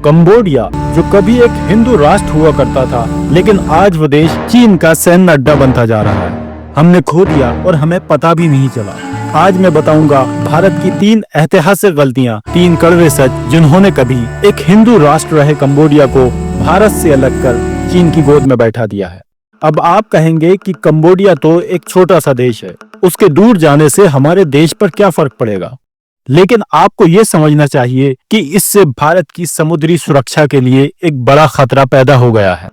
Cambodia, जो कभी एक हिंदू राष्ट्र हुआ करता था, लेकिन आज वो देश चीन का सैन्य अड्डा बनता जा रहा है। हमने खो दिया और हमें पता भी नहीं चला। आज मैं बताऊंगा भारत की 3 ऐतिहासिक गलतियां, 3 कड़वे सच, जिन्होंने कभी एक हिंदू राष्ट्र रहे कंबोडिया को भारत से अलग कर चीन की गोद में बैठा दिया है। अब आप कहेंगे कि कंबोडिया तो एक छोटा सा देश है, उसके दूर जाने से हमारे देश पर क्या फर्क पड़ेगा? लेकिन आपको ये समझना चाहिए कि इससे भारत की समुद्री सुरक्षा के लिए एक बड़ा खतरा पैदा हो गया है।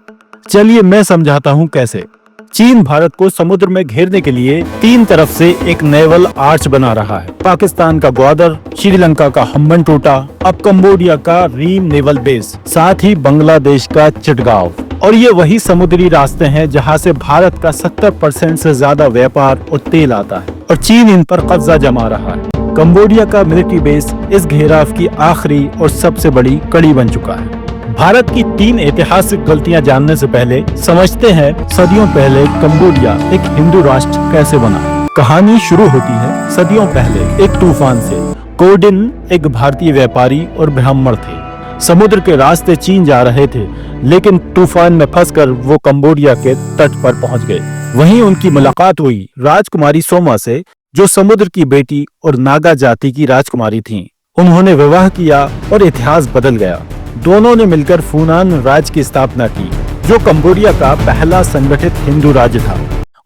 चलिए मैं समझाता हूँ कैसे। चीन भारत को समुद्र में घेरने के लिए 3 तरफ से एक नेवल आर्च बना रहा है। पाकिस्तान का ग्वादर, श्रीलंका का हम्बनटोटा, अब कंबोडिया का रीम नेवल बेस, साथ ही बांग्लादेश का चिटगांव। और ये वही समुद्री रास्ते हैं जहां से भारत का 70% से ज्यादा व्यापार और तेल आता है, और चीन इन पर कब्जा जमा रहा है। कंबोडिया का मिलिट्री बेस इस घेराव की आखिरी और सबसे बड़ी कड़ी बन चुका है। भारत की 3 ऐतिहासिक गलतियां जानने से पहले समझते हैं सदियों पहले कंबोडिया एक हिंदू राष्ट्र कैसे बना। कहानी शुरू होती है सदियों पहले एक तूफान से। कोडिन एक भारतीय व्यापारी और ब्राह्मण थे। समुद्र के रास्ते चीन जा रहे थे, लेकिन तूफान में फंसकर वो कंबोडिया के तट पर पहुंच गए। वहीं उनकी मुलाकात हुई राजकुमारी सोमा से, जो समुद्र की बेटी और नागा जाति की राजकुमारी थीं। उन्होंने विवाह किया और इतिहास बदल गया। दोनों ने मिलकर फूनान राज्य की स्थापना की, जो कंबोडिया का पहला संगठित हिंदू राज्य था।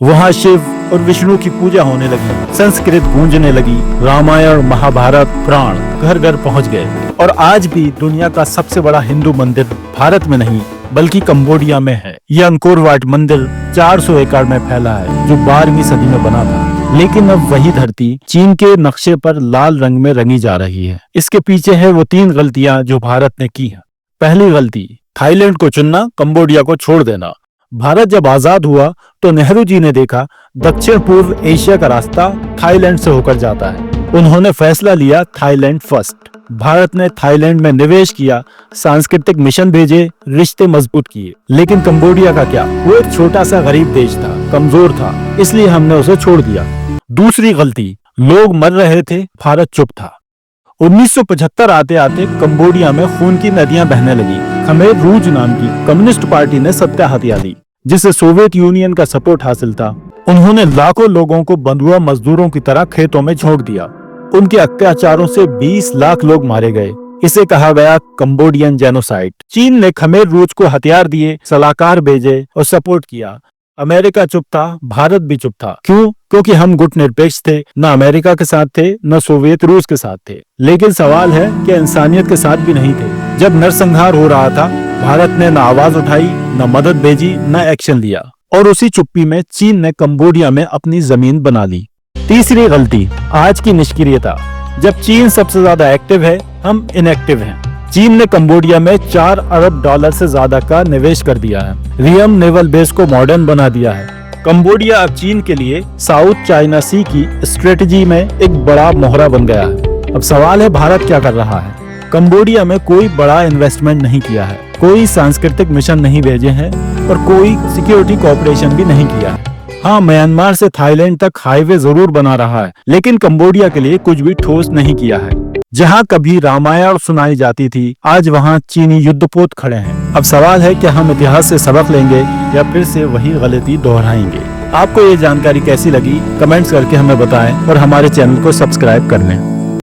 वहाँ शिव और विष्णु की पूजा होने लगी, संस्कृत गूंजने लगी, रामायण महाभारत पुराण घर घर पहुँच गए। और आज भी दुनिया का सबसे बड़ा हिंदू मंदिर भारत में नहीं बल्कि कंबोडिया में है। यह अंकोर वाट मंदिर 400 एकड़ में फैला है, जो 12वीं सदी में बना था। लेकिन अब वही धरती चीन के नक्शे पर लाल रंग में रंगी जा रही है। इसके पीछे है वो 3 गलतियां जो भारत ने की हैं। पहली गलती, थाईलैंड को चुनना, कंबोडिया को छोड़ देना। भारत जब आजाद हुआ तो नेहरू जी ने देखा दक्षिण पूर्व एशिया का रास्ता थाईलैंड से होकर जाता है। उन्होंने फैसला लिया थाईलैंड फर्स्ट। भारत ने थाईलैंड में निवेश किया, सांस्कृतिक मिशन भेजे, रिश्ते मजबूत किए। लेकिन कंबोडिया का क्या? वो एक छोटा सा गरीब देश था, कमजोर था, इसलिए हमने उसे छोड़ दिया। दूसरी गलती, लोग मर रहे थे, भारत चुप था। 1975 आते आते कंबोडिया में खून की नदियां बहने लगी। खमेर रूज नाम की कम्युनिस्ट पार्टी ने सत्ता हथिया ली, जिसे सोवियत यूनियन का सपोर्ट हासिल था। उन्होंने लाखों लोगों को बंधुआ मजदूरों की तरह खेतों में झोंक दिया। उनके अत्याचारों से 20 लाख लोग मारे गए। इसे कहा गया कंबोडियन जेनोसाइड। चीन ने खमेर रूज को हथियार दिए, सलाहकार भेजे और सपोर्ट किया। अमेरिका चुप था, भारत भी चुप था। क्यों? क्योंकि हम गुटनिरपेक्ष थे, न अमेरिका के साथ थे न सोवियत रूस के साथ थे। लेकिन सवाल है कि इंसानियत के साथ भी नहीं थे। जब नरसंहार हो रहा था, भारत ने न आवाज उठाई, न मदद भेजी, न एक्शन लिया। और उसी चुप्पी में चीन ने कंबोडिया में अपनी जमीन बना ली। तीसरी गलती, आज की निष्क्रियता। जब चीन सबसे ज्यादा एक्टिव है, हम इनएक्टिव हैं। चीन ने कंबोडिया में $4 अरब से ज्यादा का निवेश कर दिया है। रियम नेवल बेस को मॉडर्न बना दिया है। कंबोडिया अब चीन के लिए साउथ चाइना सी की स्ट्रेटजी में एक बड़ा मोहरा बन गया है। अब सवाल है, भारत क्या कर रहा है? कंबोडिया में कोई बड़ा इन्वेस्टमेंट नहीं किया है, कोई सांस्कृतिक मिशन नहीं भेजे हैं और कोई सिक्योरिटी कोऑपरेशन भी नहीं किया है। हाँ, म्यांमार से थाईलैंड तक हाईवे जरूर बना रहा है, लेकिन कंबोडिया के लिए कुछ भी ठोस नहीं किया है। जहाँ कभी रामायण सुनाई जाती थी, आज वहाँ चीनी युद्धपोत खड़े हैं। अब सवाल है कि हम इतिहास से सबक लेंगे या फिर से वही गलती दोहराएंगे। आपको ये जानकारी कैसी लगी? कमेंट्स करके हमें बताएं और हमारे चैनल को सब्सक्राइब कर लें।